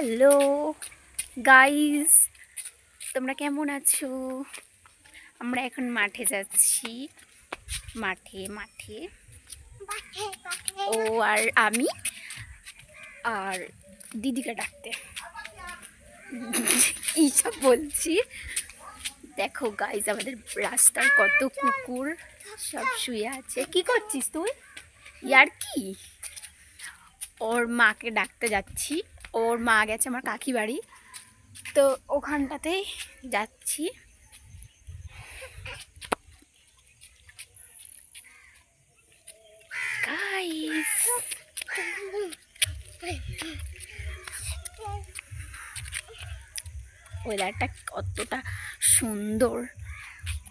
Hello guys, তোমরা কেমন আছো? আমরা এখন মাঠে যাচ্ছি। মাঠে মাঠে ও আর আমি আর দিদিকে ডাকতে। এইসব বলছি। দেখো গাইস, আমাদের রাস্তায় কত কুকুর সব শুয়ে আছে। কি করছিস তুই? ইয়ার কি? ওর মাকে ডাকতে যাচ্ছি। ওর মা গেছে আমার কাকি বাড়ি, তো ওখানটাতেই যাচ্ছি। গাইস, ওয়েদারটা কতটা সুন্দর,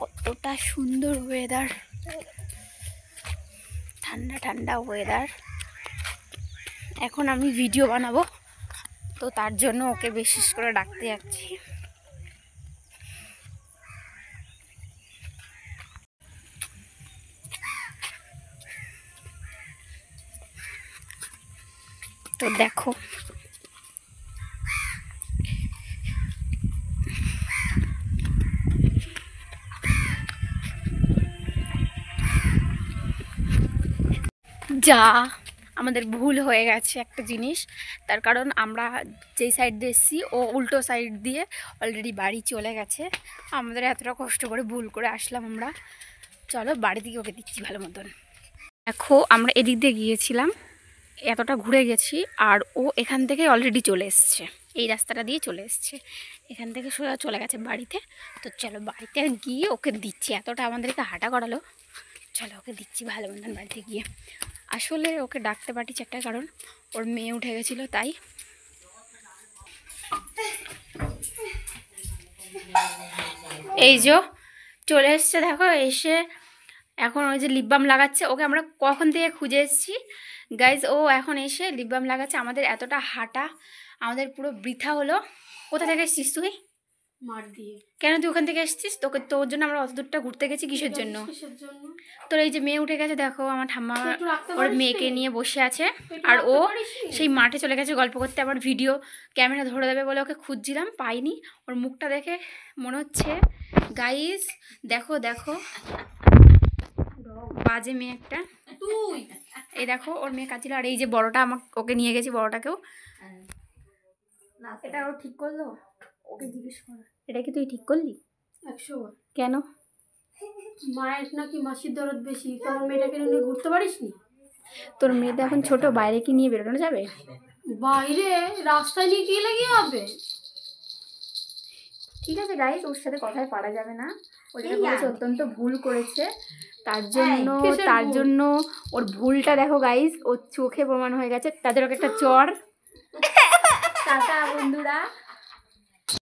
কতটা সুন্দর ওয়েদার, ঠান্ডা ঠান্ডা ওয়েদার। এখন আমি ভিডিও বানাবো, তো তার জন্য ওকে বিশেষ করে ডাকতে যাচ্ছি। তো দেখো, যা আমাদের ভুল হয়ে গেছে একটা জিনিস। তার কারণ আমরা যেই সাইড দিয়ে এসেছি ও উল্টো সাইড দিয়ে অলরেডি বাড়ি চলে গেছে। আমাদের এতটা কষ্ট করে ভুল করে আসলাম আমরা। চলো বাড়ি থেকে ওকে দিচ্ছি ভালো মতন। দেখো, আমরা এদিক দিয়ে গিয়েছিলাম, এতটা ঘুরে গেছি, আর ও এখান থেকে অলরেডি চলে এসছে, এই রাস্তাটা দিয়ে চলে এসছে, এখান থেকে সোজা চলে গেছে বাড়িতে। তো চলো বাড়িতে গিয়ে ওকে দিচ্ছি, এতটা আমাদেরকে হাঁটা করালো, চলো ওকে দিচ্ছি ভালো মতন বাড়িতে গিয়ে। আসলে ওকে ডাকতে পাঠিয়েছি একটা কারণ, ওর মেয়ে উঠে গেছিলো তাই। এই যে চলে এসছে, দেখো এসে এখন ওই যে লিপ বাম লাগাচ্ছে। ওকে আমরা কখন থেকে খুঁজে এসেছি গাইজ, ও এখন এসে লিপ বাম লাগাচ্ছে। আমাদের এতটা হাঁটা আমাদের পুরো বৃথা হলো। কোথা থেকে এসছিস তুই? মাঠ দিয়ে। কেন তুই ওখান থেকে এসছিস? তোকে তোর জন্য আমরা অত দূরটা ঘুরতে গেছি, কিসের জন্য? তোর এই যে মেয়ে উঠে গেছে, দেখো আমার ঠাম্মা ওর মেয়েকে নিয়ে বসে আছে, আর ও সেই মাঠে চলে গেছে গল্প করতে। আবার ভিডিও ক্যামেরা ধরে দেবে বলে ওকে খুঁজছিলাম, পাইনি। ওর মুখটা দেখে মনে হচ্ছে গাইজ, দেখো দেখো বাজে মেয়ে একটা। তুই এই দেখো ওর মেয়ে কাছিল। আর এই যে বড়টা, আমাকে ওকে নিয়ে গেছি বড়টাকেও। এটা ও ঠিক করলো? ওকে জিজ্ঞেস কর, এটা কি তুই ঠিক করলি? 100 বার। কেন? মায়ের নাকি মাসির দরদ বেশি, তোর মেয়েটাকে নিয়ে ঘুরতে পারিস নি? তোর মেয়েটা এখন ছোট, বাইরে কি নিয়ে বেরোনো যাবে? বাইরে রাস্তায় নিয়ে গেলে কি হবে? ঠিক আছে গাইস, ওর সাথে কথায় পারা যাবে না। ও যেটা করেছে অত্যন্ত ভুল করেছে। তার জন্য ওর ভুলটা দেখো গাইস, ওর চোখে প্রমাণ হয়ে গেছে। তাদের ওকে একটা চর। টাটা বন্ধুরা।